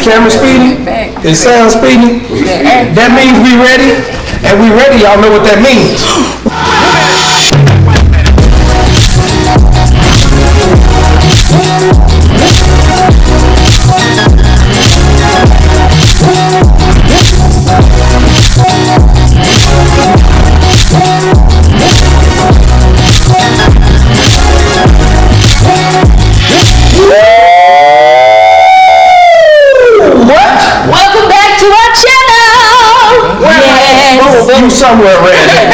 camera speedy? It sounds speedy? That means we ready? And we ready, y'all know what that means. You somewhere around here.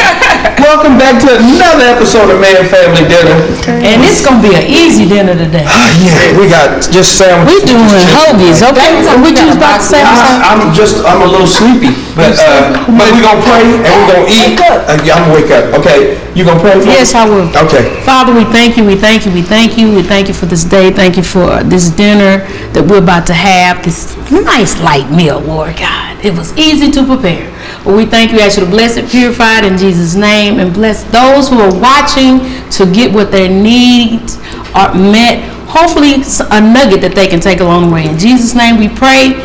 Welcome back to another episode of Man Family Dinner. And it's gonna be an easy dinner today. Yeah, we got just sandwiches. We doing hoagies, okay? What you was about to say? I'm a little sleepy, but we gonna pray and we gonna eat. I'm gonna wake up. Okay, you gonna pray for me? Yes, I will. Okay. Father, we thank you. We thank you. We thank you. We thank you for this day. Thank you for this dinner that we're about to have. This nice light meal, Lord God. It was easy to prepare. But we thank you, ask you to bless it, purify it in Jesus' name, and bless those who are watching to get what their needs are met. Hopefully, a nugget that they can take along the way. In Jesus' name, we pray,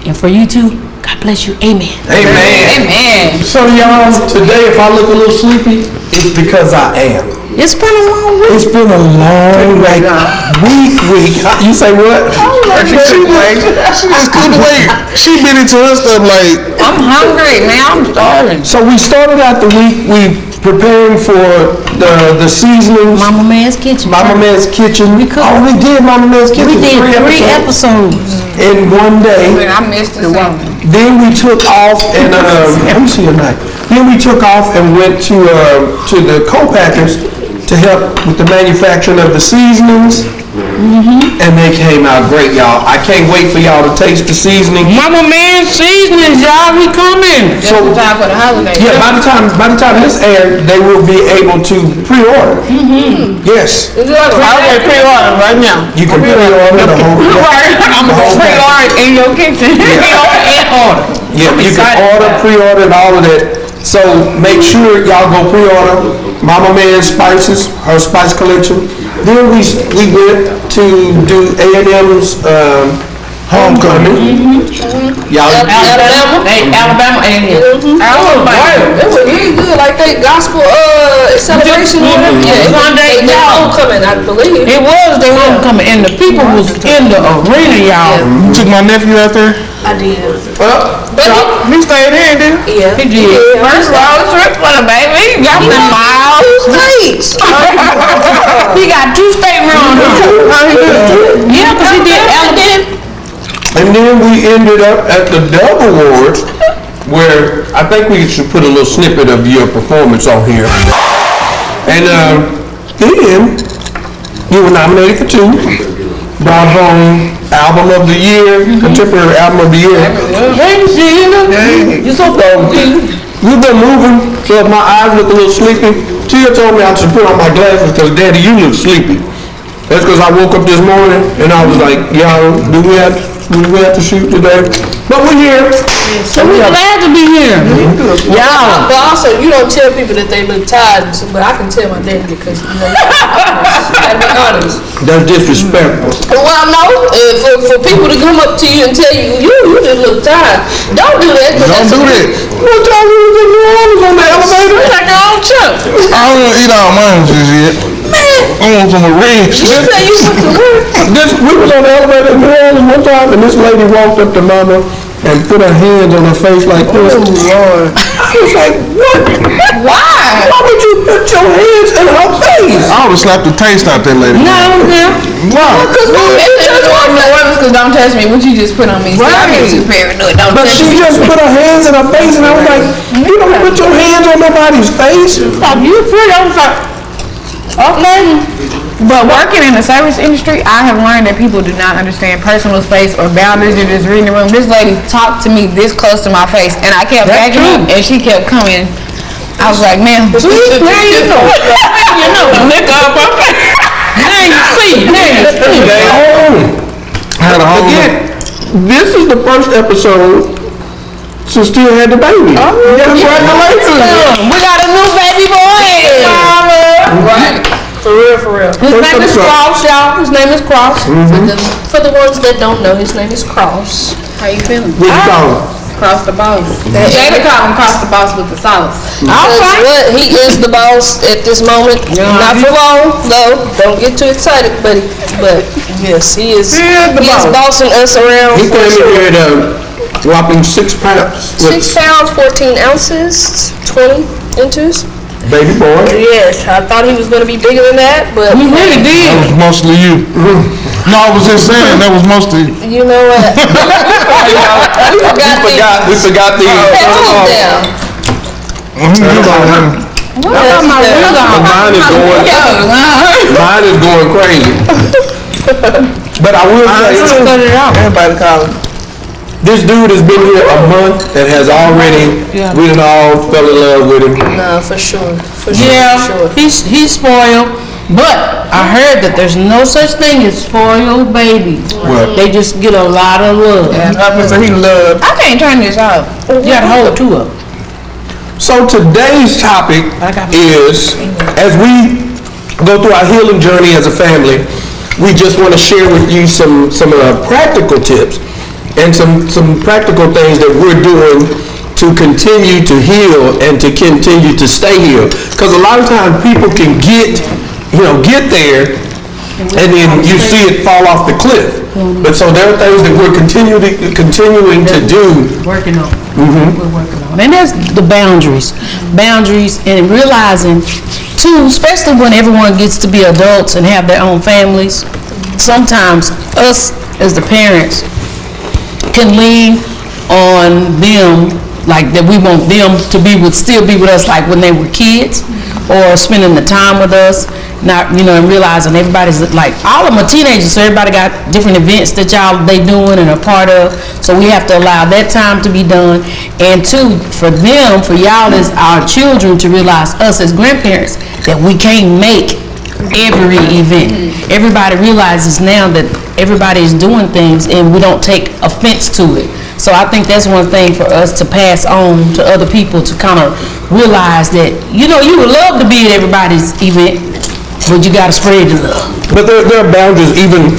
and for you too, God bless you. Amen. Amen. Amen. So, y'all, today, if I look a little sleepy, it's because I am. It's been a long week. It's been a long week. You say what? She just couldn't wait. She been into her stuff like, I'm hungry, man. I'm starving. So we started out the week, we preparing for the seasonings. Mama Man's Kitchen. Mama Man's Kitchen. We cooked. Oh, we did Mama Man's Kitchen. We did three episodes. In one day. I missed the one. Then we took off and let me see your night. Then we took off and went to the co-packers to help with the manufacturing of the seasonings. And they came out great, y'all. I can't wait for y'all to taste the seasoning. Mama Man's seasonings, y'all, we coming. Just in time for the holiday. Yeah, by the time this airs, they will be able to pre-order. Yes. It's like a holiday pre-order right now. You can pre-order the whole. I'm going to pre-order in your kitchen. Yeah, you can order, pre-order, and all of that. So make sure y'all go pre-order Mama Man's spices, her spice collection. Then we went to do A&M's homecoming. Y'all Alabama A&M. It was really good, like that gospel celebration. Yeah, Sunday homecoming, I believe. It was their homecoming, and the people was in the arena, y'all. you took my nephew out there? I did. He stayed in, didn't he? Yeah. He did. First road trip for the baby. Got the miles. 2 states. He got 2 state runs. Yeah, because he did Alabama. And then we ended up at the Dove Awards, where I think we should put a little snippet of your performance on here. And then you were nominated for 2. Brought home Album of the Year, Contemporary Album of the Year. Hey, Gina. You're so funny. We've been moving, so if my eyes look a little sleepy, Tia told me I should put on my glasses because, Daddy, you look sleepy. That's because I woke up this morning and I was like, y'all, do we have to shoot today? But we're here. So we're glad to be here. Yeah. But also, you don't tell people that they look tired, but I can tell my daddy because you gotta be honest. That's disrespectful. Well, no, for people to come up to you and tell you, you just look tired. Don't do that. Don't do that. What time we was in New Orleans on the elevator? Like your own chip. I don't want to eat all mine just yet. I want some ribs. You say you went to work. We was on the elevator in New Orleans one time, and this lady walked up to Mama and put her hands on her face like this. Oh, Lord. I was like, what? Why? Why would you put your hands in her face? I would have slapped the taste out that lady. No, Why? Because don't touch me. What you just put on me? Right. I get too paranoid. Don't But touch she me. just put her hands in her face, and I was like, you don't put your hands on nobody's face. you pretty. I was like, okay. But working in the service industry, I have learned that people do not understand personal space or boundaries. You're just reading the room. This lady talked to me this close to my face, and I kept backing up, and she kept coming. I was like, man, you know, lick up her face. Now you see. I had a whole Again, this is the first episode since Tia had the baby. Congratulations. We got a new baby boy. Right. For real. His name is Cross, y'all. His name is Cross. For the ones that don't know, his name is Cross. How you feeling? What you call him? Cross the boss. Jada call him cross the boss with the sauce. Because what? He is the boss at this moment. Not for long, though. Don't get too excited, buddy. But yes, he is. He is bossing us around. He for came sure. in here at whopping 6 pounds. 6 pounds, 14 ounces, 20 inches. Baby boy. Yes, I thought he was going to be bigger than that, but You really did. That was mostly you. No, I was just saying that was mostly. you know what? We forgot We forgot the. hold down. Mine is going crazy. But I will say, Everybody call him. this dude has been here a month and has already, we done all fell in love with him. No, for sure. For sure. Yeah, For sure. he's spoiled, but I heard that there's no such thing as spoiled babies. What? They just get a lot of love. He loved. I can't turn this off. You gotta hold two of them. So today's topic is, as we go through our healing journey as a family, we just want to share with you some practical tips and some practical things that we're doing to continue to heal and to continue to stay healed. Because a lot of times people can get there and then you see it fall off the cliff. But so there are things that we're continuing to do. Working on. We're working on. And that's the boundaries. Boundaries and realizing, too, especially when everyone gets to be adults and have their own families, sometimes us as the parents can lean on them, like that we want them to still be with us like when they were kids, or spending the time with us, not, and realizing everybody's like, all of them are teenagers, so everybody got different events that they doing and are part of, so we have to allow that time to be done. And two, for y'all as our children to realize us as grandparents that we can't make every event. Everybody realizes now that everybody is doing things and we don't take offense to it. So I think that's one thing for us to pass on to other people, to kind of realize that, you would love to be at everybody's event, but you got to spread the love. But there are boundaries even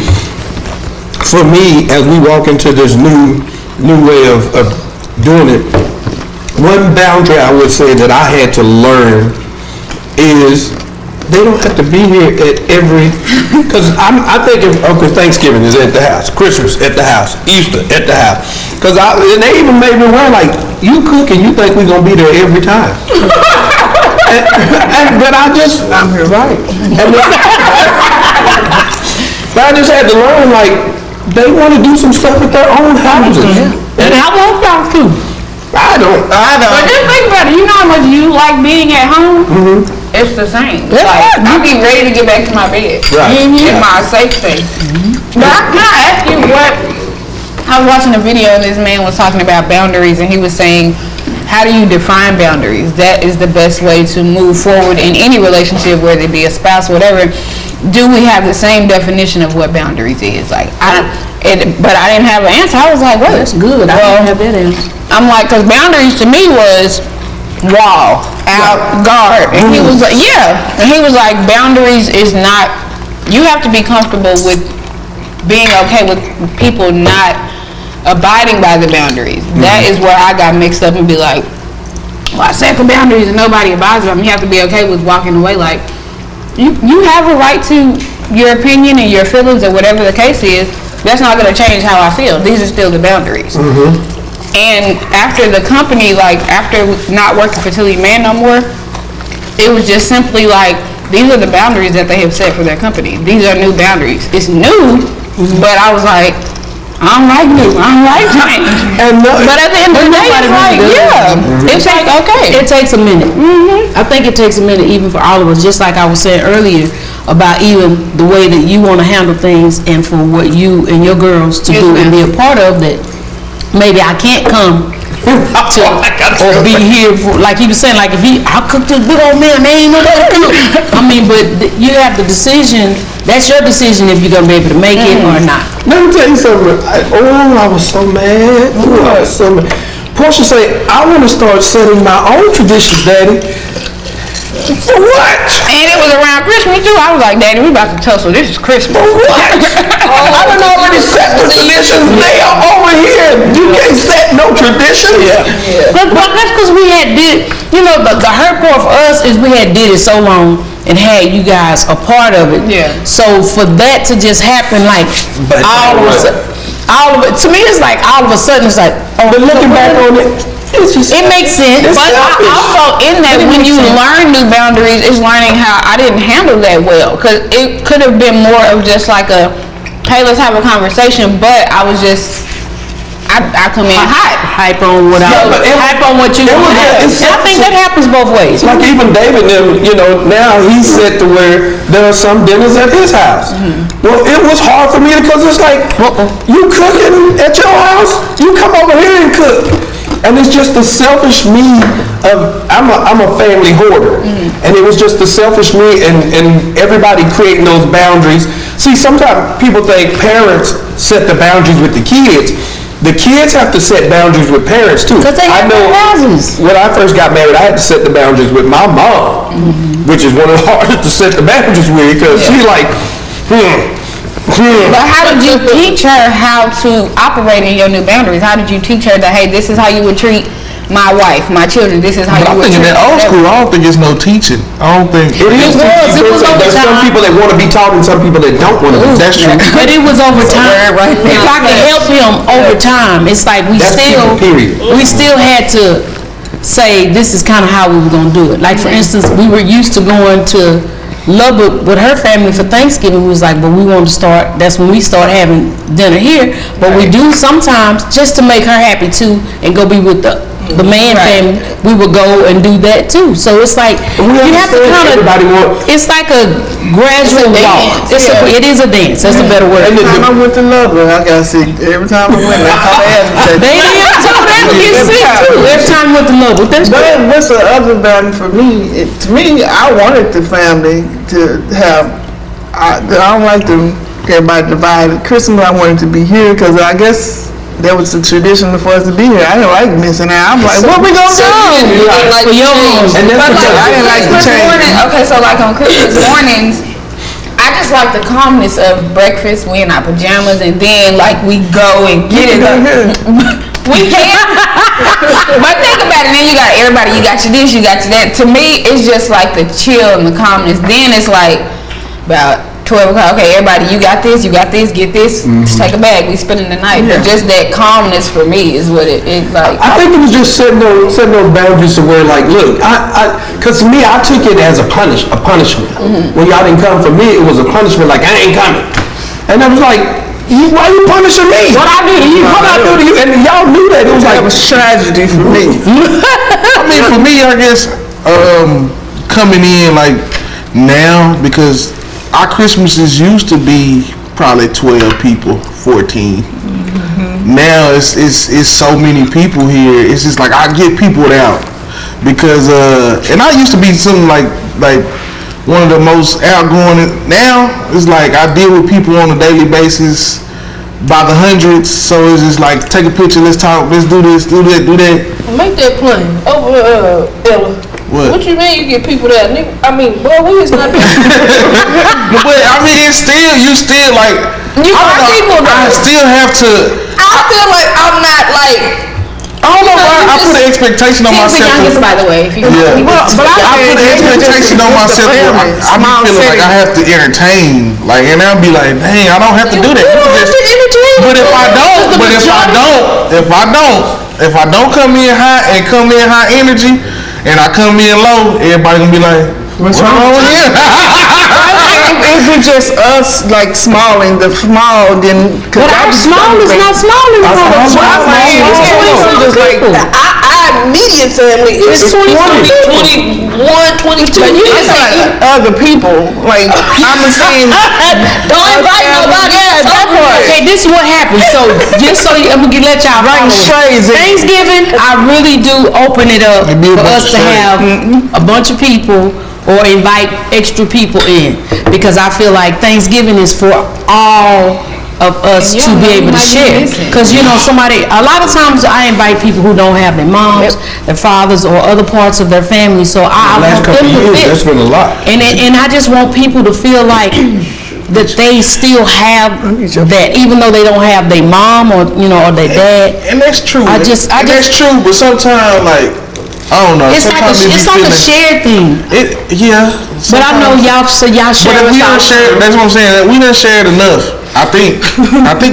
for me as we walk into this new way of doing it. One boundary I would say that I had to learn is they don't have to be here at every, because I think Thanksgiving is at the house, Christmas at the house, Easter at the house. Because and they even made me wear like, you cook and you think we're going to be there every time. But I'm here, right. But I just had to learn, like, they want to do some stuff at their own houses. And I want y'all to. I don't. But just think about it. You know how much you like being at home? It's the same. Like, I be ready to get back to my bed. Right. In my safe space. But can I ask you what? I was watching a video and this man was talking about boundaries, and he was saying, how do you define boundaries? That is the best way to move forward in any relationship, whether it be a spouse, whatever. Do we have the same definition of what boundaries is? Like, but I didn't have an answer. I was like, what? That's good. I don't have that answer. I'm like, because boundaries to me was wall, out, guard. And he was like, and he was like, boundaries is not, you have to be comfortable with being okay with people not abiding by the boundaries. That is where I got mixed up and be like, well, I set the boundaries and nobody abides by them. You have to be okay with walking away. Like, you have a right to your opinion and your feelings or whatever the case is. That's not going to change how I feel. These are still the boundaries. And after the company, like after not working for Tilly Mann no more, it was just simply like, these are the boundaries that they have set for their company. These are new boundaries. It's new, but I was like, I don't like new. I don't like change. But at the end of the day, it's like, it's like, okay. It takes a minute. I think it takes a minute even for all of us, just like I was saying earlier about even the way that you want to handle things and for what you and your girls to do and be a part of that. Maybe I can't come to or be here for, like he was saying, like if I'll cook this good old man, there ain't nobody to cook. I mean, but you have the decision. That's your decision if you're gonna be able to make it or not. Let me tell you something. I was so mad. I was so mad. Portia said, I want to start setting my own traditions, Daddy. For what? And it was around Christmas too. I was like, Daddy, we about to tussle. This is Christmas. For what? I done already set the traditions. They are over here truth. But that's because we had did, the hurt part for us is we had did it so long and had you guys a part of it. Yeah. So for that to just happen, like, all of it, to me, it's like all of a sudden, it's like, oh, But looking back on it, it's just, it makes sense. it's But selfish. also in that, when you learn new boundaries, it's learning how I didn't handle that well. Because it could have been more of just like a, hey, let's have a conversation. But I was just, I come in hot. Hype on what hype on what you want to have. And I think that happens both ways. Like even David, now he's set to where there are some dinners at his house. Well, it was hard for me because it's like, you cooking at your house, you come over here and cook. And it's just the selfish me of, I'm a family hoarder. And it was just the selfish me and everybody creating those boundaries. See, sometimes people think parents set the boundaries with the kids. The kids have to set boundaries with parents too. Because they have their houses. When I first got married, I had to set the boundaries with my mom, which is one of the hardest to set the boundaries with because she's like, But how did you teach her how to operate in your new boundaries? How did you teach her that, hey, this is how you would treat my wife, my children, this is how But you I would think in treat that old school, I don't think it's no teaching. I don't think it is. There's some people that want to be taught and some people that don't want to be. that's true. But it was over time. If I could help him over time, it's like we That's still, people, period. we still had to say this is kind of how we were gonna do it. Like for instance, we were used to going to Lubbock with her family for Thanksgiving. We was like, but we want to start. That's when we start having dinner here. But we do sometimes just to make her happy too, and go be with the Mann family. We would go and do that too. So it's like you have to kind of. It's like a gradual walk. It is a dance. That's a better word. Every time I went to Lubbock, I got sick. Every time I went, that's how they advertised. They did too. They would get sick too. Every time we went to Lubbock. That's But good. what's the other boundary for me? To me, I wanted the family to have. I don't like to everybody divided. Christmas, I wanted to be here because I guess that was the tradition for us to be here. I didn't like missing out. I'm like, what we gonna do? For your homes. And that's But because like I didn't like the Christmas change. morning, okay, so like on Christmas mornings, I just like the calmness of breakfast. We in our pajamas, and then like we go and get it. We can, but think about it. Then you got everybody. You got your this, you got your that. To me, it's just like the chill and the calmness. Then it's like about 12 o'clock. Okay, everybody, you got this, get this. Just take a bag. We spending the night. But just that calmness for me is what it like. I think it was just setting those boundaries to where, like, look, because to me, I took it as a punishment. When y'all didn't come for me, it was a punishment. Like, I ain't coming, and I was like, why you punishing me? What I do to you? What I do to you? And y'all knew that. It was like That was tragedy for me. I mean, for me, I guess coming in like now, because our Christmases used to be probably 12 people, 14. Now it's so many people here. It's just like I get people out because and I used to be something like one of the most outgoing. Now it's like I deal with people on a daily basis by the hundreds. So it's just like take a picture, let's talk, let's do this, do that, do that. Make that plain. Over, Ella. What? You mean you get people that, nigga? I mean, boy, we is not people. But I mean, it's still you still like You I are don't know, people though. I still have to. I feel like I'm not like. I don't know why I put an expectation on Tim's the myself. youngest, by the way. If you Yeah. I I put an expectation on myself. I be feeling like I have to entertain, like, and I'll be like, dang, I don't have to do that. But if I don't come in high and come in high energy, and I come in low, everybody gonna be like, what's wrong with here? If it's just us, like small and the small, then. But our small is not small anymore. Just like Our immediate family is 20, 21, 22. But you can say other people. Like I'm saying, Don't invite nobody else. Okay, this is what happens. So just so I'm gonna let y'all Bring follow. strays in. Thanksgiving, I really do open it up It'd be a for bunch us of to strays. have a bunch of people or invite extra people in, because I feel like Thanksgiving is for all of us to be able to share. Because somebody, a lot of times I invite people who don't have their moms, their fathers, or other parts of their family. So I last want couple them of to years, fit. that's been a lot. And I just want people to feel like that they still have that, even though they don't have their mom or or their dad. And that's true. That's true. But sometimes, like, I don't know. It's like a shared thing. Yeah. But I know y'all share. But we don't share. That's what I'm saying. We done shared enough. I think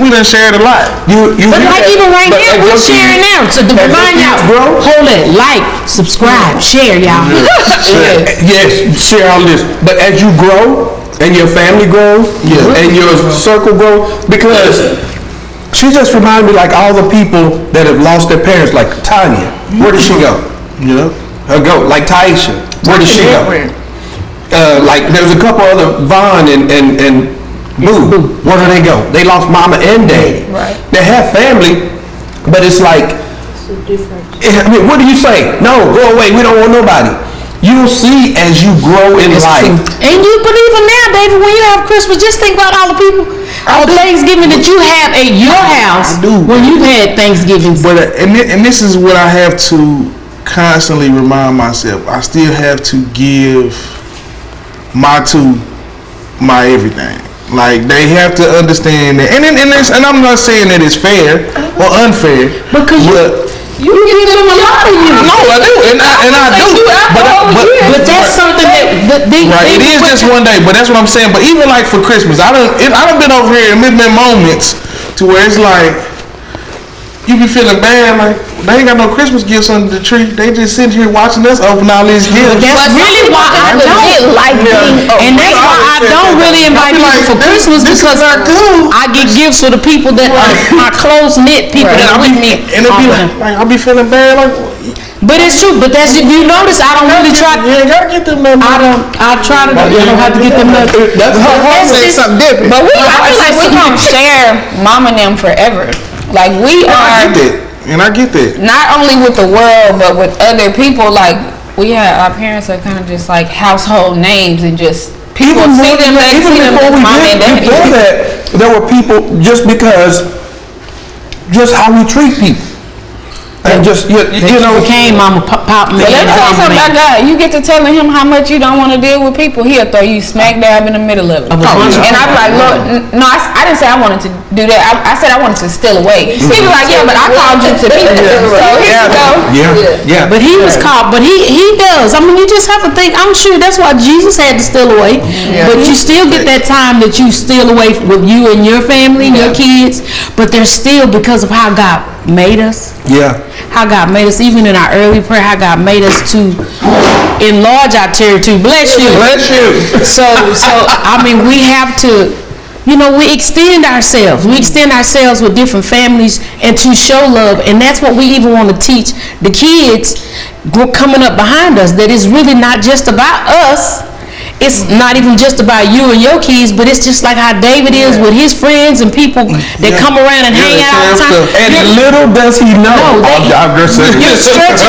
we done shared a lot. But like even right now, we're sharing now. So to remind y'all, hold it, like, subscribe, share, y'all. Yes, share all this. But as you grow and your family grows and your circle grows, because she just reminded me like all the people that have lost their parents, like Tanya. Where did she go? Her go. Like Taisha. Where did she go? Like there's a couple other Vaughn and Boo. Where do they go? They lost mama and daddy. Right. They have family, but it's like, I mean, what do you say? No, go away. We don't want nobody. You'll see as you grow in life. And you, but even now, David, when you have Christmas, just think about all the people on Thanksgiving that you have at your house when you've had Thanksgiving. But and this is what I have to constantly remind myself. I still have to give my everything. Like they have to understand that, and I'm not saying that it's fair or unfair, because you give them a lot of you. No, I do, and I do. But that's something that they right. It is just one day, but that's what I'm saying. But even like for Christmas, I done been over here and there's been moments to where it's like you be feeling bad, like they ain't got no Christmas gifts under the tree. They just sitting here watching us open all these gifts. That's really why I don't like being, and that's why I don't really invite people for Christmas, because I get gifts for the people that are my close knit people that are with me. And it be like I be feeling bad, like. But it's true. But that's, if you notice, I don't really try. You ain't gotta get them nothing. I try to. You don't have to get them nothing. That's something different. But I feel like we don't share mom and them forever. Like we are. And I get that. Not only with the world, but with other people. Like our parents are kind of just like household names, and just people see them. They see them as mom and daddy. Before that, there were people just how we treat people. And just, you know. Became mama, pop, man. But let me tell you something about God. You get to telling him how much you don't want to deal with people, he'll throw you smack dab in the middle of it. And I'm like, Lord, no, I didn't say I wanted to do that. I said I wanted to steal away. He was like, yeah, but I called you to people. So here you go. Yeah. But he was called, but he does. I mean, you just have to think, I'm sure that's why Jesus had to steal away. But you still get that time that you steal away with you and your family and your kids. But there's still, because of how God made us. Yeah. How God made us, even in our early prayer, how God made us to enlarge our territory. Bless you. Bless you. So I mean, we have to, we extend ourselves. We extend ourselves with different families and to show love. And that's what we even want to teach the kids coming up behind us, that it's really not just about us. It's not even just about you and your kids, but it's just like how David is with his friends and people that come around and hang out all the time. And little does he know.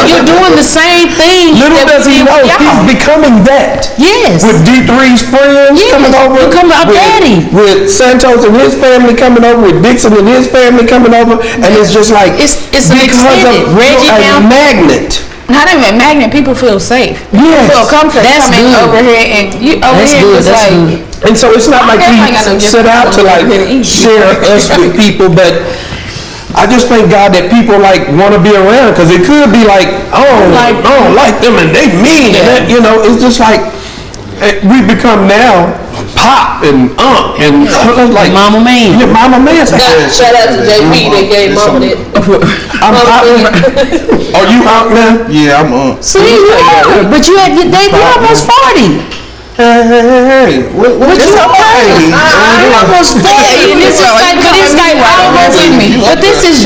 You're doing the same thing. Little does he know, he's becoming that. Yes. With D3's friends coming over. Becoming a daddy. With Santos and his family coming over. With Dixon and his family coming over. And it's just like, it's an extended Reggie a magnet. Not even magnet, people feel safe. Yes. Feel comfortable coming over here, and you over here is like. And so it's not like we set out to like share us with people, but I just thank God that people like want to be around, because it could be like, I don't like them and they mean that, it's just like we become now pop and and like Mama Man. Yeah, Mama Man. Shout out to JP that gave Mama that. Are you out now? Yeah, I'm up. See, but you almost 40. Hey, what you okay? I'm almost 40, and this is like, but this is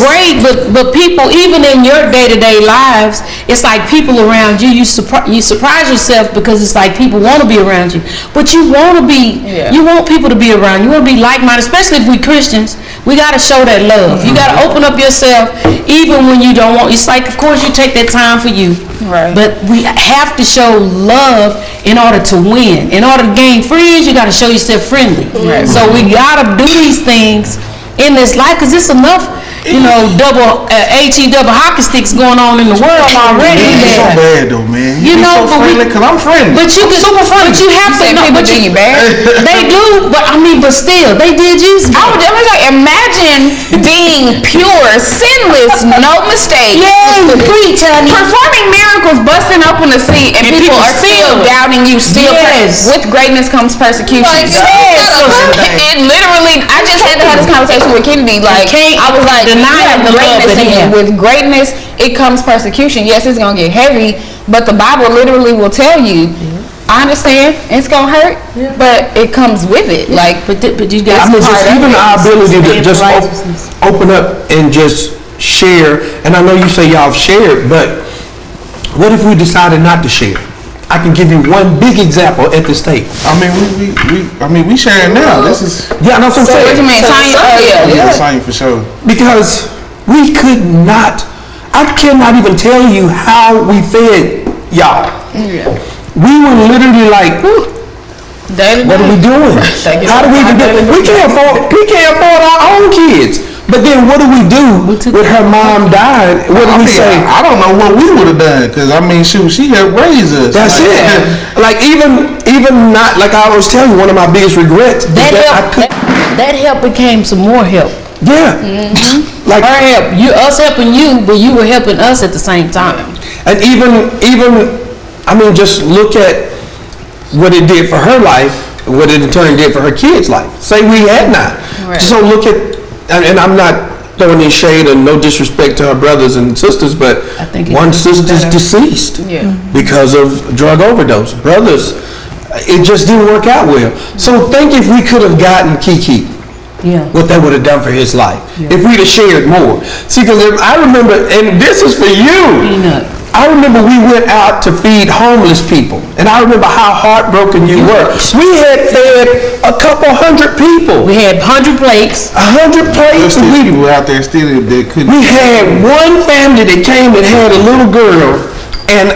great. But people, even in your day-to-day lives, it's like people around you. You surprise yourself, because it's like people want to be around you, but you want to be. You want people to be around you. You want to be like-minded, especially if we Christians. We got to show that love. You got to open up yourself, even when you don't want. It's like, of course, you take that time for you. Right. But we have to show love in order to win. In order to gain friends, you got to show yourself friendly. Right. So we got to do these things in this life, because it's enough. double HE double hockey sticks going on in the world already. It's so bad though, man. You know, so friendly because I'm friendly. But you have to know. But you bad. They do, but still, they did Jesus. I would definitely say, imagine being pure, sinless, no mistakes. Yay, preach, honey. Performing miracles, busting open the sea, and people are still doubting you. Still, with greatness comes persecution. Like, It literally, I just had to have this conversation with Kennedy. Like, I was like, deny the love that he had. with greatness, it comes persecution. Yes, it's gonna get heavy, but the Bible literally will tell you. I understand it's gonna hurt, but it comes with it. Like, but you guys, just even our ability to just open up and just share. And I know you say y'all shared, but what if we decided not to share? I can give you one big example at the stake. I mean, we sharing now. This is that's what I'm saying. what you mean? Same for sure. Because we could not. I cannot even tell you how we fed y'all. Yeah. We were literally like, what are we doing? How do we even do it? We can't afford our own kids. But then what do we do with her mom died? What do we say? I don't know what we would have done because I mean, she helped raise us. That's it. Like even not like I was telling you, one of my biggest regrets that help became some more help. Yeah. Mm-hmm. Like her help, us helping you, but you were helping us at the same time. And even I mean, just look at what it did for her life, what it in turn did for her kids' life. Say we had not. Right. So look at, and I'm not throwing any shade and no disrespect to her brothers and sisters, but one sister's deceased because of drug overdose. Brothers, it just didn't work out well. So think if we could have gotten Kiki. What that would have done for his life if we'd have shared more. See, because I remember, and this is for you. I remember we went out to feed homeless people, and I remember how heartbroken you were. We had fed a couple hundred people. We had 100 plates. 100 plates. We were out there still that couldn't. We had one family that came that had a little girl, and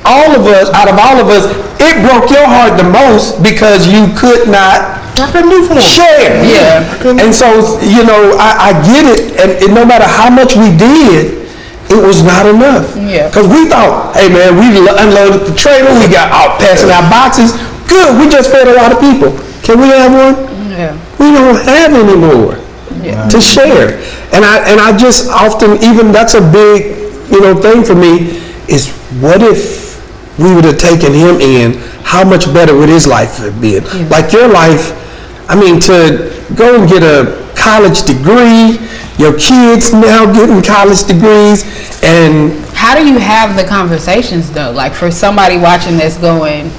out of all of us, it broke your heart the most because you could not share. Yeah. And so, I get it, and no matter how much we did, it was not enough. Yeah. Because we thought, hey man, we unloaded the trailer, we got out passing out boxes. Good, we just fed a lot of people. Can we have one? Yeah. We don't have any more to share. And I just often, even that's a big, thing for me, is what if we would have taken him in, how much better would his life have been? Yeah. Like your life, I mean, to go and get a college degree, your kids now getting college degrees, and how do you have the conversations though? Like for somebody watching this going,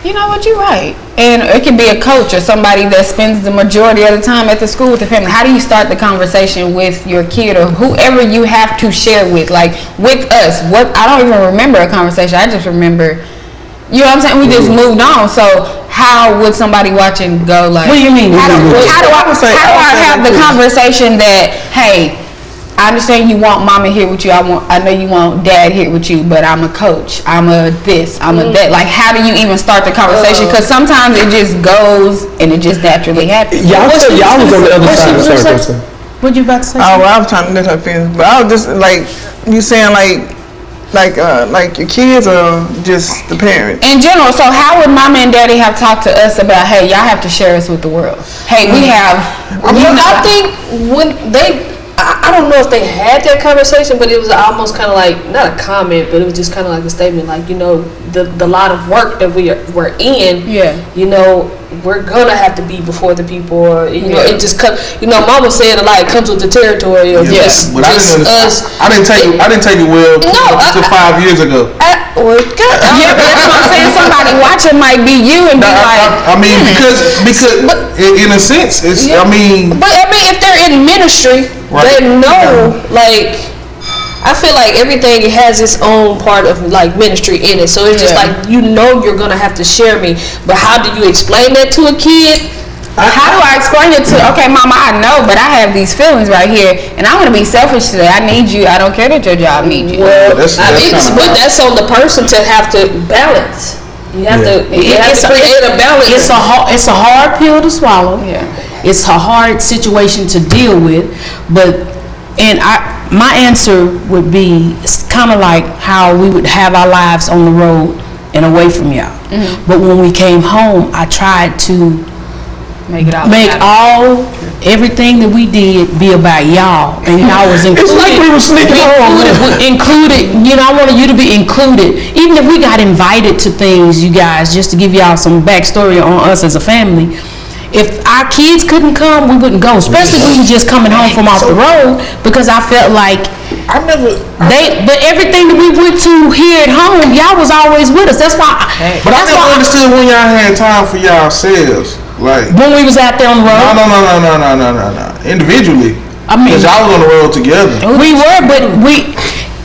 you know what, you're right. And it could be a coach or somebody that spends the majority of the time at the school with the family. How do you start the conversation with your kid or whoever you have to share with? Like with us, I don't even remember a conversation. I just remember, you know what I'm saying? We just moved on. So how would somebody watching go like, what do you mean? How do I have the conversation that, hey, I understand you want mama here with you. I know you want dad here with you, but I'm a coach. I'm a this. I'm a that. Like, how do you even start the conversation? Because sometimes it just goes and it just naturally happens. Y'all was on the other side. Sorry. What you about to say? Oh, well, I was trying to let her finish, but I was just like, you saying like your kids or just the parents? In general, so how would mama and daddy have talked to us about, hey, y'all have to share us with the world? Hey, we have. I think when I don't know if they had that conversation, but it was almost kind of like, not a comment, but it was just kind of like a statement, like, the lot of work that we're in, we're gonna have to be before the people, or it just comes. Mama said a lot. It comes with the territory of just us. I didn't take it well until 5 years ago. But that's what I'm saying. Somebody watching might be you and be I mean, because in a sense, it's. Yeah. But if they're in ministry, they know I feel like everything has its own part of like ministry in it. So it's just like, you're gonna have to share me. But how do you explain that to a kid? How do I explain it to, okay, mama, I know, but I have these feelings right here, and I'm gonna be selfish today. I need you. I don't care that your job needs you. Well, that's on the person to have to balance. You have to create a balance. It's a hard pill to swallow. Yeah. It's a hard situation to deal with, but And my answer would be, it's kind of like how we would have our lives on the road and away from y'all. But when we came home, I tried to Make it all. Everything that we did be about y'all, and y'all was included. It's like we were sneaking home. Included, I wanted you to be included. Even if we got invited to things, you guys, just to give y'all some backstory on us as a family. If our kids couldn't come, we wouldn't go. Especially if we were just coming home from off the road, because I felt like but everything that we went to here at home, y'all was always with us. That's why. But I never understood when y'all had time for yourselves. Like when we was out there on the road. No. Individually. I mean, because y'all was on the road together. We were, but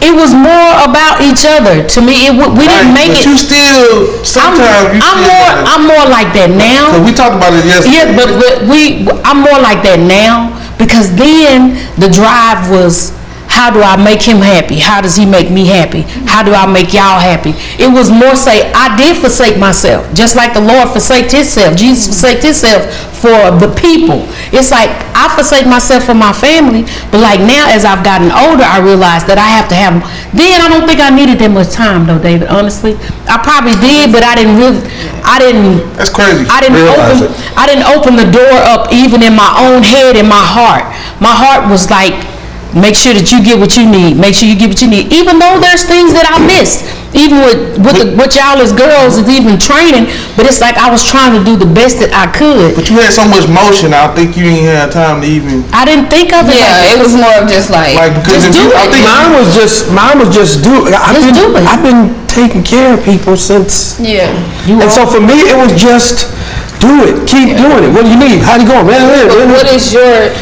it was more about each other. To me, we didn't make it. But you still sometimes. I'm more like that now. Cause we talked about it yesterday. Yeah, but I'm more like that now, because then the drive was, how do I make him happy? How does he make me happy? How do I make y'all happy? It was more say, I did forsake myself, just like the Lord forsaked himself. Jesus forsaked himself for the people. It's like I forsake myself for my family, but like now as I've gotten older, I realized that I have to have. Then I don't think I needed that much time though, David. Honestly, I probably did, but I didn't. That's crazy. I didn't open the door up even in my own head and my heart. My heart was like, make sure that you get what you need. Make sure you get what you need. Even though there's things that I miss, even with y'all as girls, it's even training. But it's like I was trying to do the best that I could. But you had so much motion. I think you didn't have time to even. I didn't think of it. Yeah, it was more of just like because just do it. I think Mine was just do it. I've been taking care of people since. Yeah. And so for me, it was just. Do it. Keep doing it. What do you need? How you going? What is your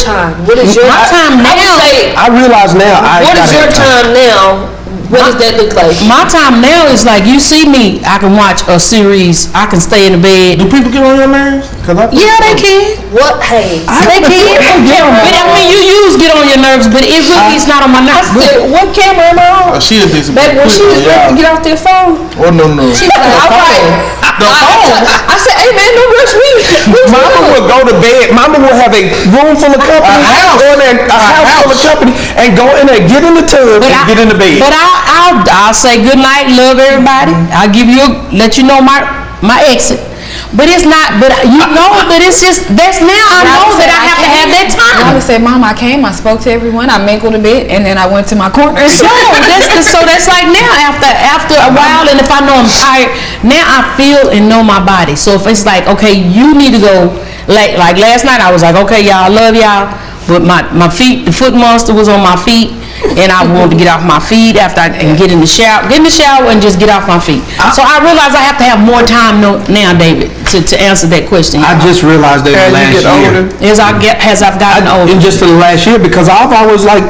time? What is your time now? I realize now. What is your time now? What does that look like? My time now is like, you see me, I can watch a series, I can stay in the bed. Do people get on your nerves? Yeah, they can. What? Hey. They can. But I mean, you get on your nerves, but it really is not on my nerves. What camera am I on? She is this. Back when she was ready to get off their phone. Oh no. She was like, all right. The phone. I said, hey man, don't rush me. Mama would go to bed. Mama would have a room full of company, a house full of company, and go in there, get in the tub, and get in the bed. But I'll say good night, love everybody. I'll let you know my exit. But it's not, but it's just, that's now I know that I have to have that time. I would say, Mom, I came, I spoke to everyone, I mingled a bit, and then I went to my corner. So that's like now after a while, and if I know I'm tired, now I feel and know my body. So if it's like, okay, you need to go, like last night I was like, okay, y'all, I love y'all, but my feet, the foot monster was on my feet. And I wanted to get off my feet after I can get in the shower and just get off my feet. So I realize I have to have more time now, David, to answer that question. I just realized that last year. As I've gotten older. And just in the last year, because I've always like,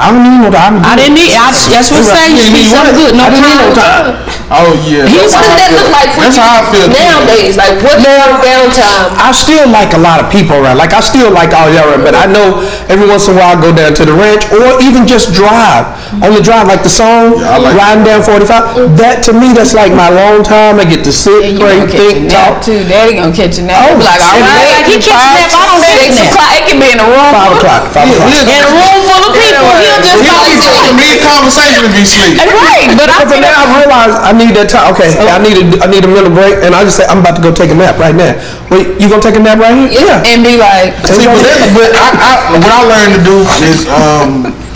I don't even know that I'm. I didn't need. That's what I'm saying. You need something good. No time. Oh yeah. What does that look like for That's you how I feel nowadays? Like what is your downtime? I still like a lot of people around. Like I still like all y'all around, but I know every once in a while I go down to the ranch or even just drive. On the drive, like the song, riding down 45. That to me, that's like my long time. I get to sit, pray, think, talk. Too. Daddy gonna catch a nap. Oh, Like all right, He catches naps. I don't get naps. It can be in a room. 5 o'clock. In a room full of people, he'll just He'll be taking mid-conversation if he sleep. right. But But then I realize I need that time. Okay, I need a mental break, and I just say I'm about to go take a nap right now. Wait, you gonna take a nap right here? Yeah. And be like, See, but what I learned to do is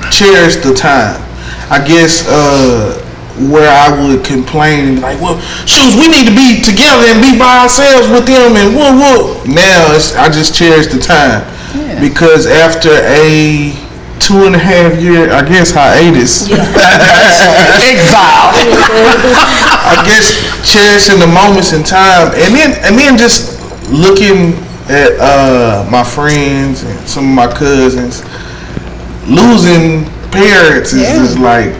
cherish the time. I guess where I would complain and be like, well, shoot, we need to be together and be by ourselves with them and whoop. Now I just cherish the time because after a 2.5 year, I guess, hiatus, exile. I guess cherishing the moments in time, and then just looking at my friends and some of my cousins losing parents is just like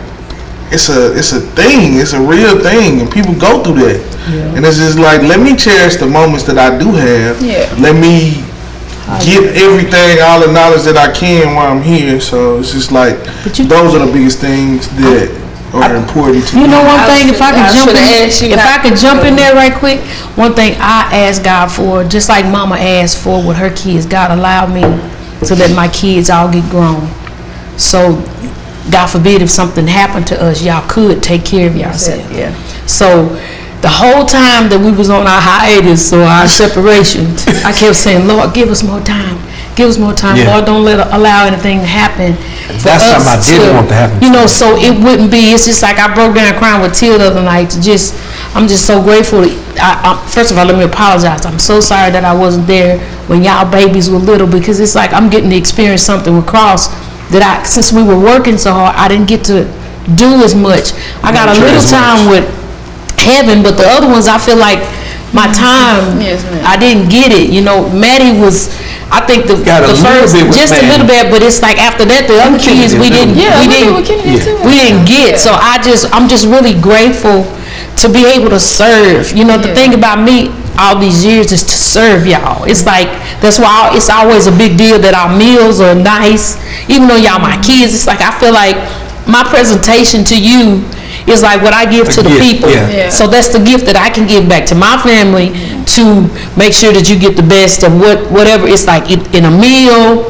it's a thing, it's a real thing, and people go through that, and it's just like, let me cherish the moments that I do have. Let me get everything, all the knowledge that I can while I'm here. So it's just like those are the biggest things that are important to me. You know one thing, if I could jump in there right quick, one thing I asked God for, just like Mama asked for with her kids, God allowed me to let my kids all get grown. So, God forbid if something happened to us, y'all could take care of yourself. Yeah. So, the whole time that we was on our hiatus or our separation, I kept saying, Lord, give us more time. Give us more time. Yeah. Lord, don't allow anything to happen. For That's us something I didn't want to happen. You know, so it wouldn't be, it's just like I broke down crying with tears the other night. I'm just so grateful. First of all, let me apologize. I'm so sorry that I wasn't there when y'all babies were little, because it's like I'm getting to experience something with Cross that since we were working so hard, I didn't get to do as much. I got a little time with Heaven, but the other ones, I feel like my time, Yes, ma'am. I didn't get it. You know, Maddie was, I think the Got a little first, bit with just a Mann. little bit, but it's like after that, the other kids we didn't, we didn't get. So I'm just really grateful to be able to serve. You know, the thing about me all these years is to serve y'all. It's like, that's why it's always a big deal that our meals are nice, even though y'all my kids. It's like, I feel like my presentation to you is like what I give to the gift, people. yeah. So that's the gift that I can give back to my family, to make sure that you get the best of whatever it's like in a meal.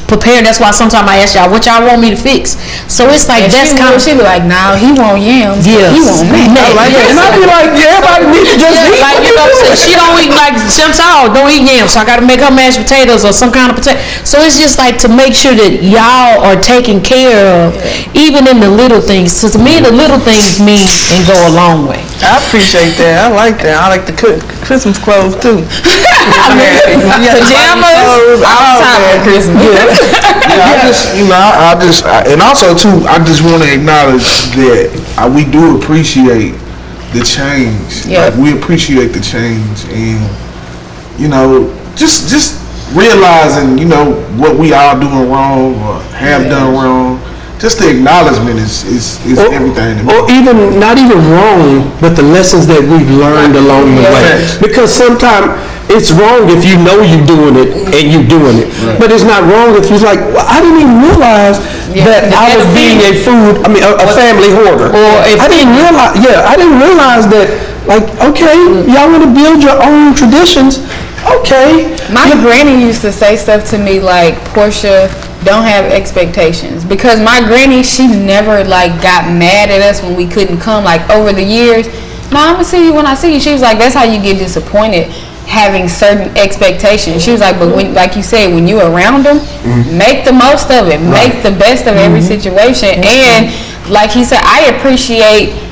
Prepared. That's why sometimes I ask y'all what y'all want me to fix. So it's like, that's kind of, she be like, nah, he want yams. yeah, He want me. Like that. And I be like, yeah, everybody needs to just eat. like, you know, so she don't eat, like Chantal don't eat yams, so I got to make her mashed potatoes or some kind of potato. So it's just like to make sure that y'all are taken care of, even in the little things. So to me, the little things mean and go a long way. I appreciate that. I like that. I like the Christmas clothes too. Pajamas, all time for Christmas. And also too, I just want to acknowledge that we do appreciate the change. Yeah. Like, we appreciate the change, and just realizing what we all doing wrong or have done wrong. Just the acknowledgement is everything to me. Or even, not even wrong, but the lessons that we've learned along the way. Facts. Because sometimes it's wrong if you know you're doing it and you're doing it. Right. But it's not wrong if you're like, well, I didn't even realize that I was being a family hoarder. I didn't realize that, like, okay, y'all want to build your own traditions. Okay. My granny used to say stuff to me like, Portia, don't have expectations, because my granny, she never like got mad at us when we couldn't come, like over the years. No, I'm gonna see you when I see you. She was like, that's how you get disappointed, having certain expectations. She was like, but when, like you said, when you around them, make the most of it, make the best of every situation. And like he said, I appreciate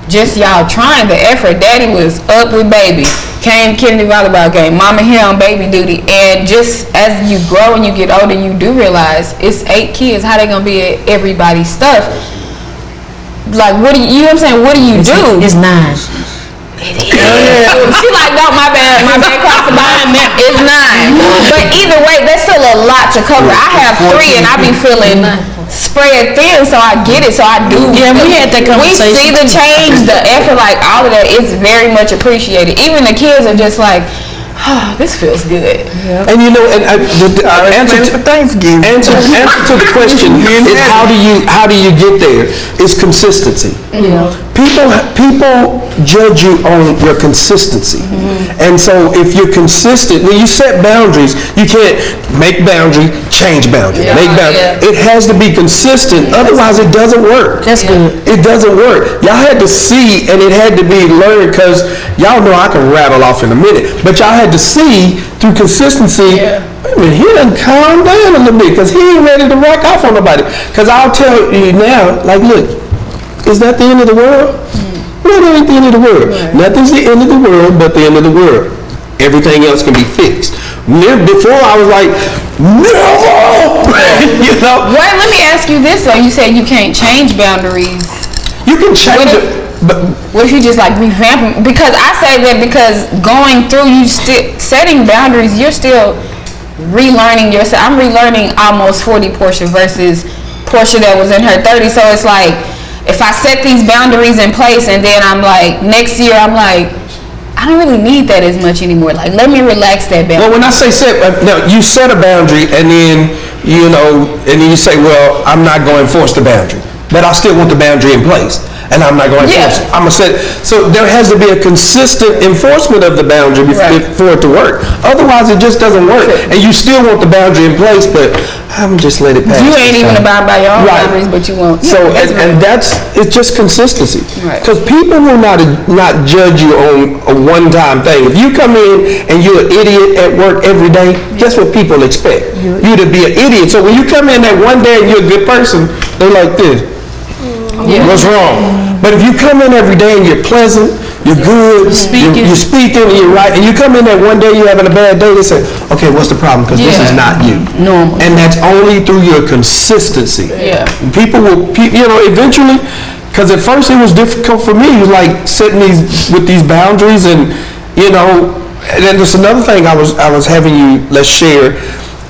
just y'all trying the effort. Daddy was up with baby, came Kennedy volleyball game, mama here on baby duty, and just as you grow and you get older, you do realize it's 8 kids. How they gonna be at everybody's stuff? Like, what do you know what I'm saying? What do you do? It's 9. She like, no, my bad, cross the line. It's 9. But either way, that's still a lot to cover. I have 3, and I be feeling spread thin, so I get it. So I do. Yeah, we had that conversation. We see the change, the effort, like all of that is very much appreciated. Even the kids are just like, oh, this feels good. And the answer to Thanksgiving. answer to the question is how do you get there? Is consistency. People judge you on your consistency, and so if you're consistent, when you set boundaries, you can't make boundary, change boundary, make boundary. It has to be consistent, otherwise it doesn't work. That's good. It doesn't work. Y'all had to see, and it had to be learned, because y'all know I can rattle off in a minute, but y'all had to see through consistency. Wait a minute, he done calm down a little bit, because he ain't ready to rock off on nobody. Because I'll tell you now, like, look, is that the end of the world? No, that ain't the end of the world. Nothing's the end of the world but the end of the world. Everything else can be fixed. Before I was like, no! Wait, let me ask you this though. You said you can't change boundaries. You can change it, but What if you just like revamp them? Because I say that because going through, you still setting boundaries, you're still relearning yourself. I'm relearning almost 40 Portia versus Portia that was in her 30s. So it's like, if I set these boundaries in place and then I'm like, next year I'm like, I don't really need that as much anymore. Like, let me relax that boundary. well, when I say set, now you set a boundary, and then you say, well, I'm not going to enforce the boundary, but I still want the boundary in place. and I'm not going to enforce it. I'm going to set. So there has to be a consistent enforcement of the boundary for it to work. Otherwise, it just doesn't work. And you still want the boundary in place, but I'm just let it pass. You ain't even abide by your own boundaries, but you won't. So and it's just consistency. Right. Because people will not judge you on a one-time thing. If you come in and you're an idiot at work every day, guess what people expect? You to be an idiot. So when you come in that one day and you're a good person, they're like this. What's wrong? But if you come in every day and you're pleasant, you're good, you're speaking, and you're right, and you come in that one day you're having a bad day, they say, okay, what's the problem? Because this is not you. Normal. And that's only through your consistency. Yeah. People will, eventually, because at first it was difficult for me, like setting with these boundaries, and and then there's another thing I was having you let's share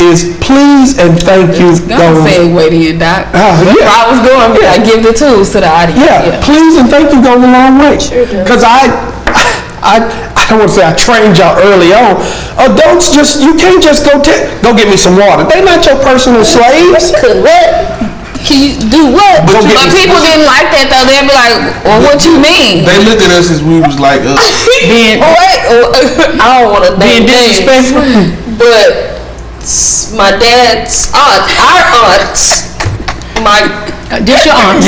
is please and thank you. Don't segue in, Doc. Yeah. I was going, I give the tools to the audience. Yeah, please and thank you goes a long way. Because I don't want to say I trained y'all early on. Adults you can't just go get me some water. They're not your personal slaves. What? Can you do what? But people didn't like that though. They'd be like, well, what you mean? They looked at us as we was like, I don't want to being disrespectful. But my dad's aunt, our aunts, Just your aunt.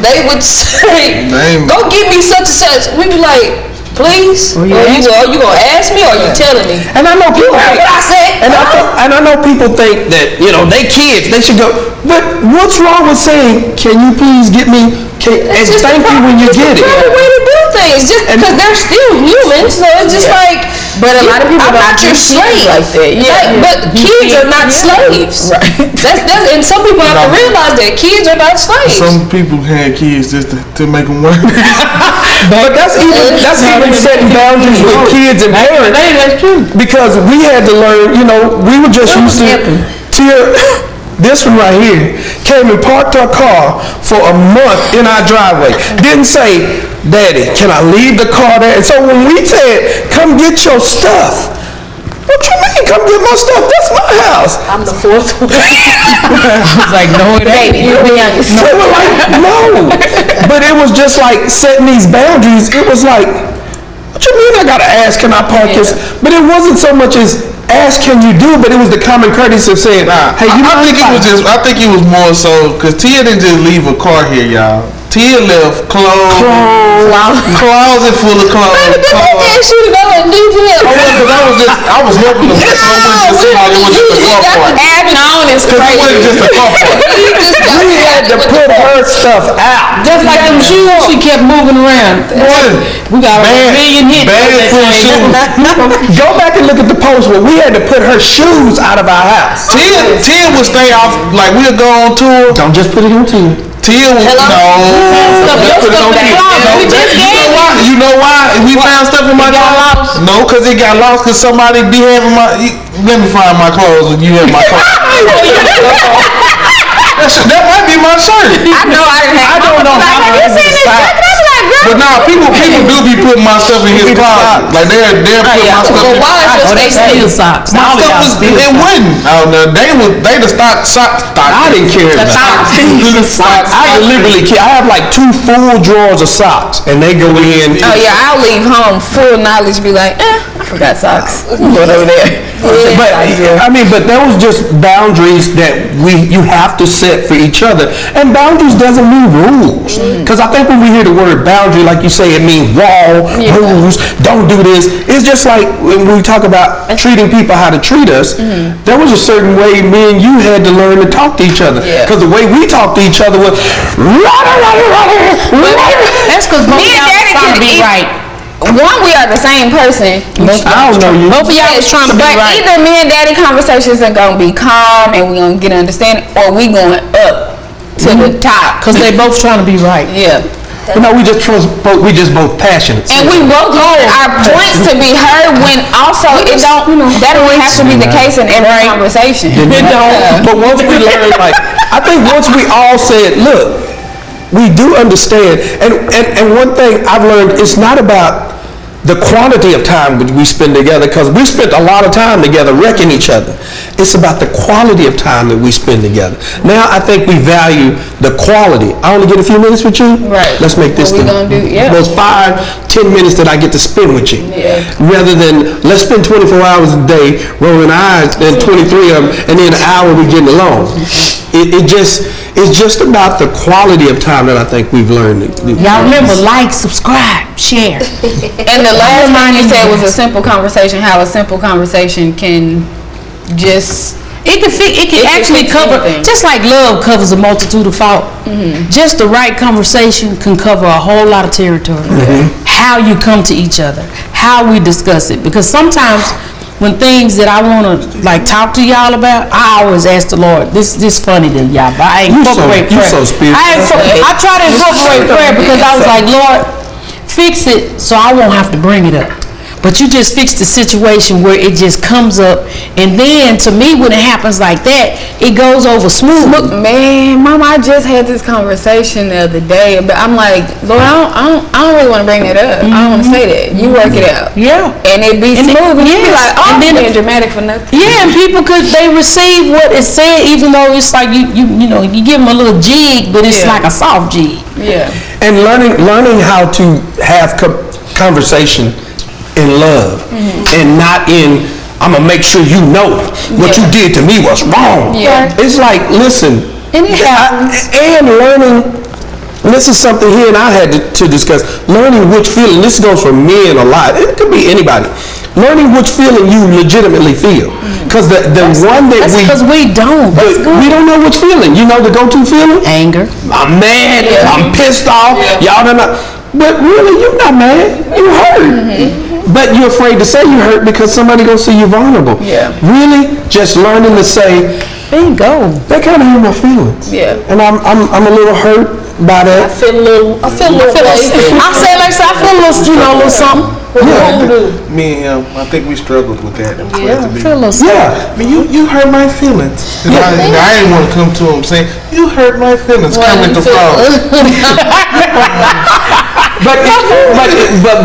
they would say, go get me such and such. We'd be like, please? Are you gonna ask me or are you telling me? And I know people what I said. And I know people think that, they kids, they should go. But what's wrong with saying, can you please get me, and thank you when you get it? It's the way to do things, just because they're still human, so it's just like, but a lot of people I'm not your slave like that. But kids are not slaves. Right. That's and some people have to realize that kids are not slaves. Some people had kids just to make them work. But that's even setting boundaries with kids and parents. That's true. Because we had to learn, we were just used to this one right here came and parked our car for a month in our driveway. Didn't say, Daddy, can I leave the car there? And so when we said, come get your stuff, what you mean, come get my stuff? That's my house. I'm the fourth one. I was like, no, it ain't. They were like, no. But it was just like setting these boundaries. It was like, what you mean I gotta ask, can I park this? But it wasn't so much as ask, can you do, but it was the common courtesy of saying, hey, I think it was more so because Tia didn't just leave a car here, y'all. Tia left closet full of clothes. Ask you to go and do that. I was helping them. It wasn't just a car part. we had to put her stuff out. Just like them shoes, she kept moving around. We got a million hits. Go back and look at the post where we had to put her shoes out of our house. Tia would stay off, like we'd go on tour. Don't just put it on Tia. Tia was You know why? We found stuff in my closet. No, because it got lost. Because somebody be having let me find my clothes and you have my clothes. That might be my shirt. I know I don't know how to decide. But nah, people do be putting my stuff in his closet. Like they're putting my stuff in. They steal socks. My stuff was, it wouldn't. They the socks. I didn't care. I deliberately care. I have like 2 full drawers of socks, and they go in. Oh yeah, I'll leave home full knowledge. Be like, I forgot socks. Going over there. But that was just boundaries that you have to set for each other. And boundaries doesn't mean rules. Because I think when we hear the word boundary, like you say, it means wall, rules, don't do this. It's just like when we talk about treating people how to treat us, there was a certain way me and you had to learn to talk to each other. Because the way we talked to each other was, that's because both of y'all trying to be right. One, we are the same person. I don't know you. Both of y'all was trying to be right. Either me and Daddy conversations are gonna be calm and we gonna get understanding, or we going up to the top. Because they both trying to be right. Yeah. We just both passionate. And we both want our points to be heard when also that don't have to be the case in every conversation. It don't. But once we learn, I think once we all said, look, we do understand. And one thing I've learned, it's not about the quantity of time we spend together, because we spent a lot of time together wrecking each other. It's about the quality of time that we spend together. Now I think we value the quality. I only get a few minutes with you. Right. Let's make this What we gonna do? Yeah. those 5-10 minutes that I get to spend with you. Yeah. Rather than let's spend 24 hours a day rolling eyes and 23 of them, and then an hour we getting along. It's just about the quality of time that I think we've learned. Y'all remember, like, subscribe, share. And the last line you said was a simple conversation. How a simple conversation can just It can actually fix cover, anything. just like love covers a multitude of fault. Just the right conversation can cover a whole lot of territory. How you come to each other, how we discuss it. Because sometimes when things that I want to like talk to y'all about, I always ask the Lord. This funny to y'all, but I incorporate prayer. so spiritual. I try to incorporate prayer because I was like, Lord, fix it so I won't have to bring it up. But you just fix the situation where it just comes up, and then to me, when it happens like that, it goes over smooth. Look, man, Mama, I just had this conversation the other day, but I'm like, Lord, I don't really want to bring that up. I don't want to say that. You work it out. Yeah. And it be smooth, and you be like, oh, and then being dramatic for nothing. Yeah, and people they receive what is said, even though it's like you give them a little jig, but it's like a soft jig. Yeah. And learning how to have conversation in love, and not in I'm gonna make sure you know what you did to me was wrong. Yeah. It's like, listen, And it happens. and learning. This is something here and I had to discuss. Learning which feeling. This goes for men a lot. It could be anybody. Learning which feeling you legitimately feel, because the one that That's because we don't. we don't know which feeling. You know the go-to feeling? Anger. I'm mad. I'm pissed off. Y'all don't know. But really, you're not mad. You hurt. But you're afraid to say you hurt because somebody gonna see you vulnerable. Yeah. Really, just learning to say, There you go. that kind of hurt my feelings. Yeah. And I'm a little hurt by that. I feel a little I say like so. I feel a little something. Me and him, I think we struggled with that. I feel a little something. Yeah. I mean, you hurt my feelings. And I didn't want to come to him saying, you hurt my feelings. Come at the frog. But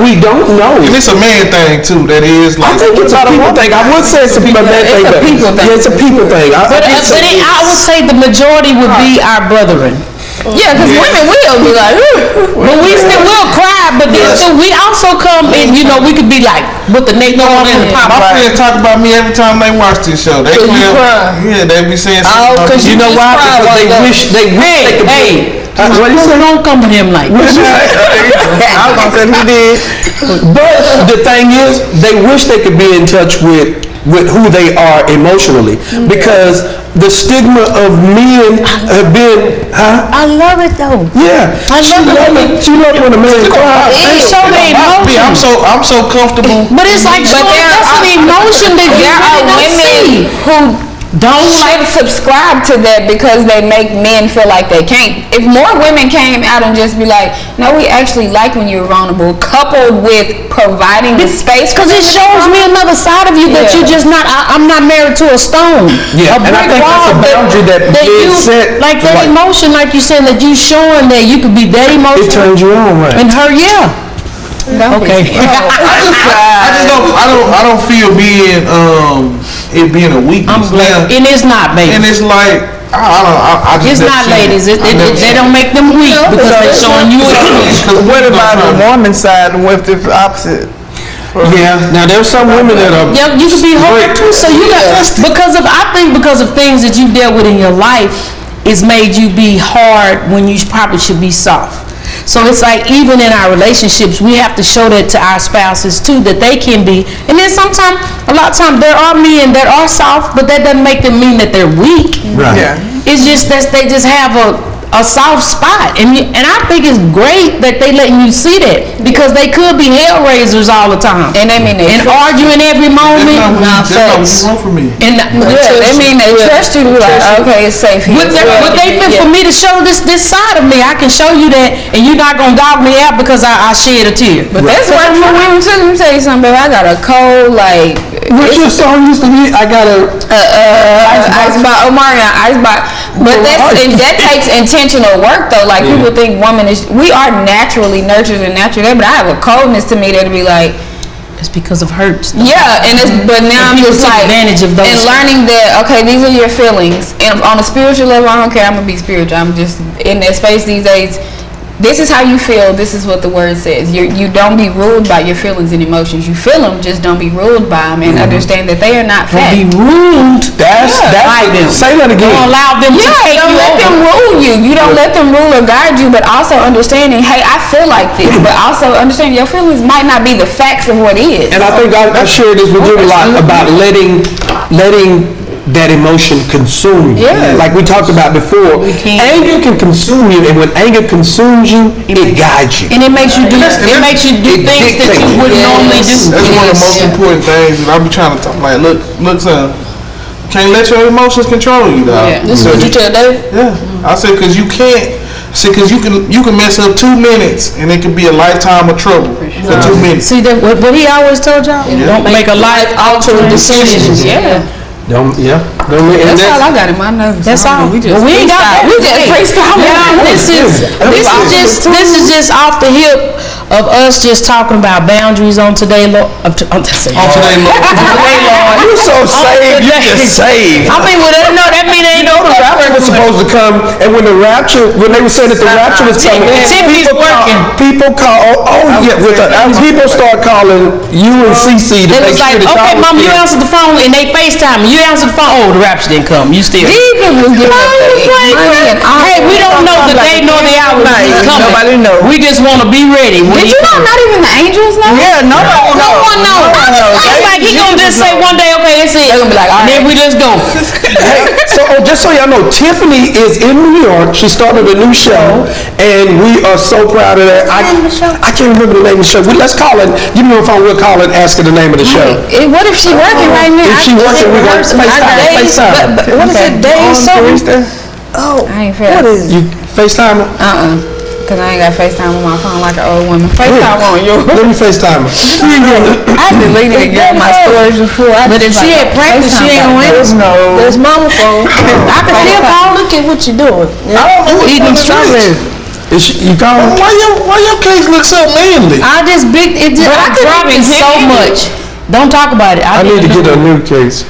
we don't know. And it's a man thing too. That is I like. think it's a people thing. I would say it's a people thing. It's a people thing. Yeah, it's a people thing. But I would say the majority would be our brethren. Yeah, because women will be like, But we still will cry, but then too, we also come and we could be like with the neck on in the pop. My friends talk about me every time they watch this show. They cry. Yeah, they be saying Oh, something. 'cause You know why? Because they wish they could be. What do you say? Don't come to him like that. I was gonna say he did. But the thing is, they wish they could be in touch with who they are emotionally, because the stigma of men have been, I love it though. Yeah, I love it. She love when a man cries. They show the emotion. I'm so comfortable. But it's like, that's an emotion that you really don't see. who Don't should subscribe to that because they make men feel like they can't. If more women came out and just be like, no, we actually like when you're vulnerable, coupled with providing the space. Because it shows me another side of you that you're just not. I'm not married to a stone. Yeah, a and I brick think that's wall a boundary that you is set like that right. emotion, like you said, that you showing that you could be that It emotional turns you on, right? and her, yeah. Okay. I don't feel it being a weakness. I'm glad. And it's not, baby. And it's like I It's just not, ladies. They don't make them weak because they're showing you. What about the woman's side and what if the opposite? Yeah. Now there's some women that are. Yeah, you can be hard too. So you got because of things that you dealt with in your life, it's made you be hard when you probably should be soft. So it's like even in our relationships, we have to show that to our spouses too, that they can be. And then sometimes, a lot of times, there are men that are soft, but that doesn't make them mean that they're weak. Right. Yeah. It's just that they just have a soft spot, and I think it's great that they letting you see that, because they could be hell raisers all the time And they mean they and arguing every moment. That's not what you want from me. And they mean they trust you to be like, okay, it's safe here. What they feel for me to show this side of me, I can show you that, and you're not gonna dog me out because I shed a tear. But that's work for women too. Let me tell you something, baby. I got a cold, like, What's your song used to be? I gotta. Icebox, Omarion, Icebox. But that takes intentional work though. Like people think we are naturally nurtured and naturally, but I have a coldness to me that'll be like. It's because of hurts. Yeah, but now I'm just like advantage of those and learning that okay, these are your feelings, and on a spiritual level, I don't care. I'm gonna be spiritual. I'm just in that space these days. This is how you feel. This is what the word says. You don't be ruled by your feelings and emotions. You feel them, just don't be ruled by them, and understand that they are not fact. Don't be ruled. That's by them. Say that again. Don't allow them to take don't you let over. them rule you. You don't let them rule or guide you, but also understanding, hey, I feel like this, but also understanding your feelings might not be the facts of what is. And I think I shared this with you a lot about letting that emotion consume you. Yeah. Like we talked about before, anger can consume you, and when anger consumes you, it guides you. And it makes you do things that you wouldn't normally do. That's one of the most important things that I be trying to talk. Like, look, son, can't let your emotions control you, dog. Yeah. This is what you tell Dave? Yeah, I said because you can't. See, because you can mess up 2 minutes and it could be a lifetime of trouble for 2 minutes. See that what he always told y'all? Don't make a life altering decision. Yeah. Don't That's all I got in my notes. That's all. We just We ain't got that. We just freestyle. Yeah, this is just off the hip of us just talking about boundaries on today, Lord. On today, Lord. You so saved, you just saved. I mean, that mean they ain't no The rapture was supposed to come, and when they were saying that the rapture was coming, people start calling you and CC to It make was sure like, that okay, y'all mom, was you there. answered the phone, and they FaceTime me. You answered the phone. Oh, the rapture didn't come. You still. Hey, we don't know the day nor the hour that he's coming. Nobody knows. We just want to be ready. Did you know not even the angels know? Yeah, no one knows. It's like he gonna just say one day, okay, that's it. They're gonna be like, all And then right. we just go. Hey, so just so y'all know, Tiffany is in New York. She started a new show, and we are so proud of that. I can't remember the name of the show. Let's call it. Give me a phone. We'll call it and ask her the name of the show. What if she working right now? If she working, we got FaceTime. What is it? Days something? I ain't fair. What is You FaceTime her? Cause I ain't got FaceTime on my phone like an old woman. FaceTime on yours. Let me FaceTime her. I deleted it, girl, my storage before. But if she at practice, she ain't gonna answer. There's mama phone. I can still call. Look at what you're doing. Eating strawberries. You call her? Why your case look so manly? I just I'm dropping so much. Don't talk about it. I need to get a new case.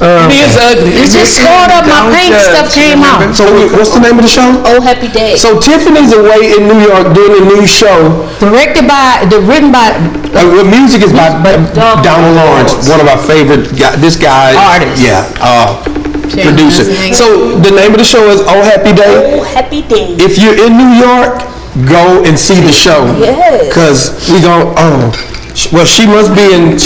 It's ugly. It's just scored up. My paint stuff came out. So what's the name of the show? Oh, happy day. So Tiffany's away in New York doing a new show. Written by. The music is by Donald Lawrence, one of our favorite this guy. Artist. Yeah. Producer. So the name of the show is Oh Happy Day. Oh, happy day. If you're in New York, go and see the show. Yes. Cause we gon' well, she must be in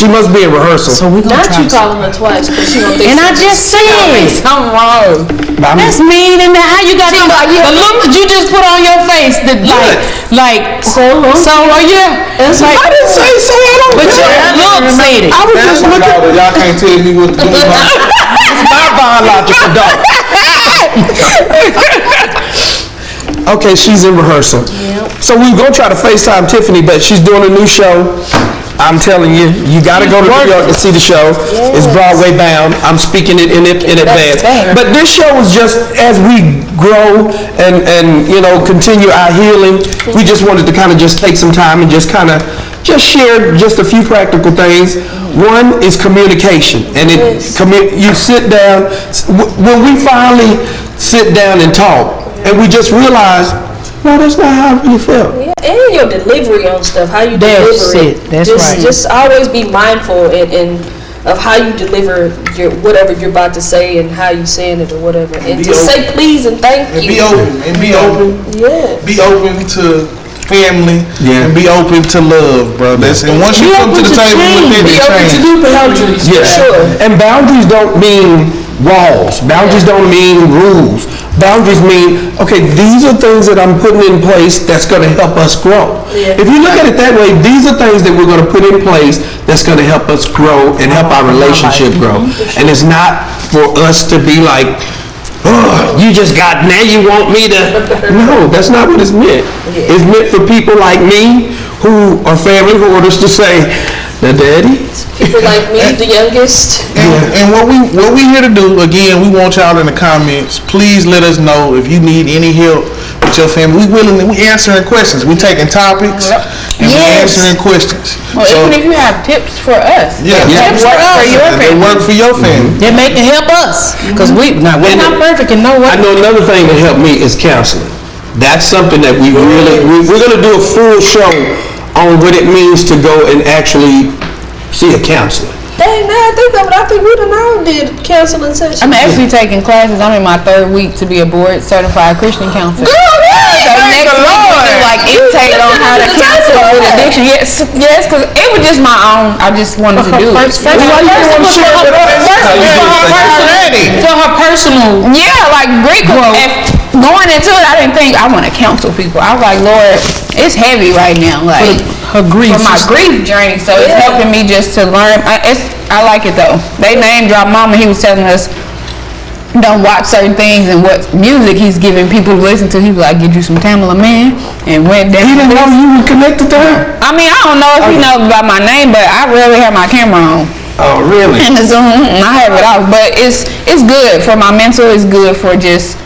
rehearsal. So we gonna Not try. you calling her twice, because she gonna think And I just said Something wrong. that's mean. And how you got the look that you just put on your face? That like. So are you? It's like I didn't say so. I don't but your look said it. I was just looking. Y'all can't tell me what to do. It's my biological dog. Okay, she's in rehearsal. So we were gonna try to FaceTime Tiffany, but she's doing a new show. I'm telling you, you gotta go to New York to see the show. It's Broadway bound. I'm speaking it in advance. But this show is just as we grow and continue our healing. We just wanted to kind of just take some time and just share just a few practical things. One is communication, and you sit down. When we finally sit down and talk, and we just realize, no, that's not how I really felt. Yeah, and your delivery on stuff, how you That's deliver it. That's right. Just always be mindful and of how you deliver your whatever you're about to say and how you saying it or whatever, and to say please and thank And you. be open. Yeah. Be open to family. Yeah. And be open to love, bro. And once you come to the table with it, Be it open to changes. new boundaries. Yeah. For sure. And boundaries don't mean walls. Boundaries don't mean rules. Boundaries mean, okay, these are things that I'm putting in place that's going to help us grow. Yeah. If you look at it that way, these are things that we're going to put in place that's going to help us grow and help our relationship grow. And it's not for us to be like, oh, you want me to. No, that's not what it's meant. It's meant for people like me who are family hoarders to say, Now, Daddy. People like me, the youngest. And what we here to do, again, we want y'all in the comments. Please let us know if you need any help with your family. We answering questions. We taking topics and we answering questions. Well, So, even if you have tips for us. yeah, Tips for us. For your they family. work for your family. They make it help us, because we're not perfect and know I what. know another thing that helped me is counseling. That's something that we're going to do a full show on what it means to go and actually see a counselor. Dang, now I think of it. I think we done all did counseling sessions. I'm actually taking classes. I'm in my 3rd week to be a board certified Christian counselor. Girl, So next week we do like intake on how to counsel with addiction. Yes, because it was just my own. I just wanted to do it. For her personal. Yeah, like Greek. Going into it, I didn't think I want to counsel people. I was like, Lord, it's heavy right now. Like her grief. for my grief journey, so it's helping me just to learn. I like it though. They name dropped Mama. He was telling us don't watch certain things and what music he's giving people to listen to. He was like, get you some Tamala Man, and went down. He didn't know you were connected to her? I mean, I don't know if he knows about my name, but I rarely have my camera on. Oh, really? And the Zoom, and I have it off. But it's good for my mental. It's good for just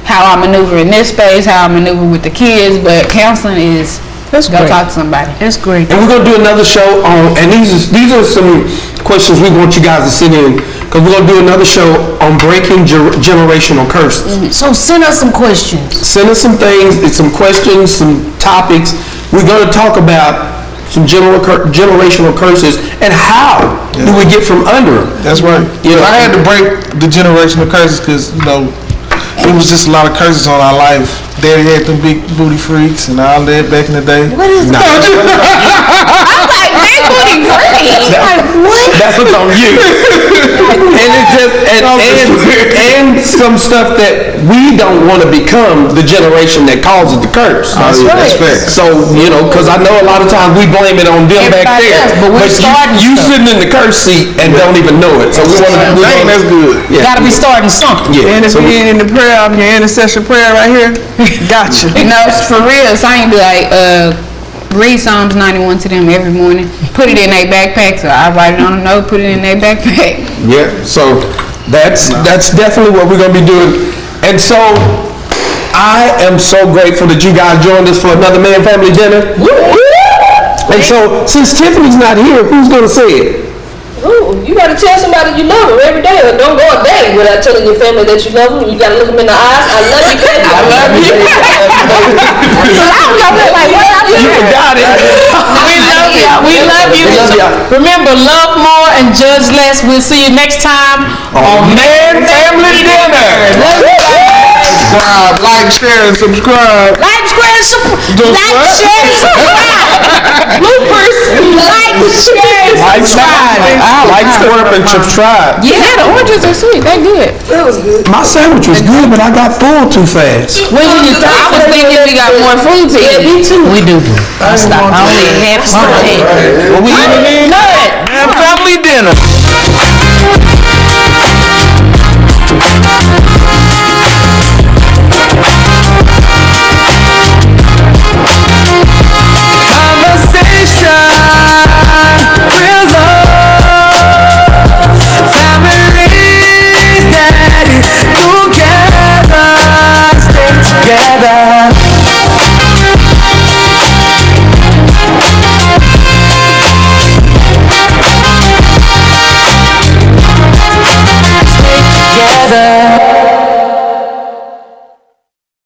how I maneuver in this space, how I maneuver with the kids. But counseling is go talk to somebody. That's great. And we're going to do another show on, and these are some questions we want you guys to send in, because we're going to do another show on breaking generational curses. So send us some questions. Send us some things, some questions, some topics. We're going to talk about some generational curses and how do we get from under them. That's right. You know, I had to break the generational curses because, it was just a lot of curses on our life. Daddy had them big booty freaks and all that back in the day. What is that? I'm like, big booty freak. Like, what? That was on you. And it just and some stuff that we don't want to become the generation that causes the curse. That's right. That's fair. So, because I know a lot of times we blame it on them back Everybody there. else, but we're starting you sitting in the curse seat and don't even know it. So we want to Dang, that's good. Yeah. Gotta be starting something. Yeah. And if So you ain't in the prayer, your intercession prayer right here, gotcha. For real, so I ain't be like, read Psalms 91 to them every morning. Put it in their backpack, so I write it on a note, put it in their backpack. Yeah, so that's definitely what we're going to be doing. And so I am so grateful that you guys joined us for another Man Family Dinner. And so since Tiffany's not here, who's going to say it? Ooh, you gotta tell somebody you love them every day, or don't go a day without telling your family that you love them. You gotta look them in the eyes. I love you, baby. I love you. You forgot it. We love y'all. We love you. We love y'all. Remember, love more and judge less. We'll see you next time On Man Family Dinner. Subscribe, like, share, and subscribe. Like, share, subscribe. Bloopers. Like, share, subscribe. Like, squirt, and subscribe. Yeah, the oranges are sweet. They're good. My sandwich was good, but I got full too fast. I was thinking we got more food to eat. Me too. We do. I only had half a What we eating? Good. Man Family Dinner.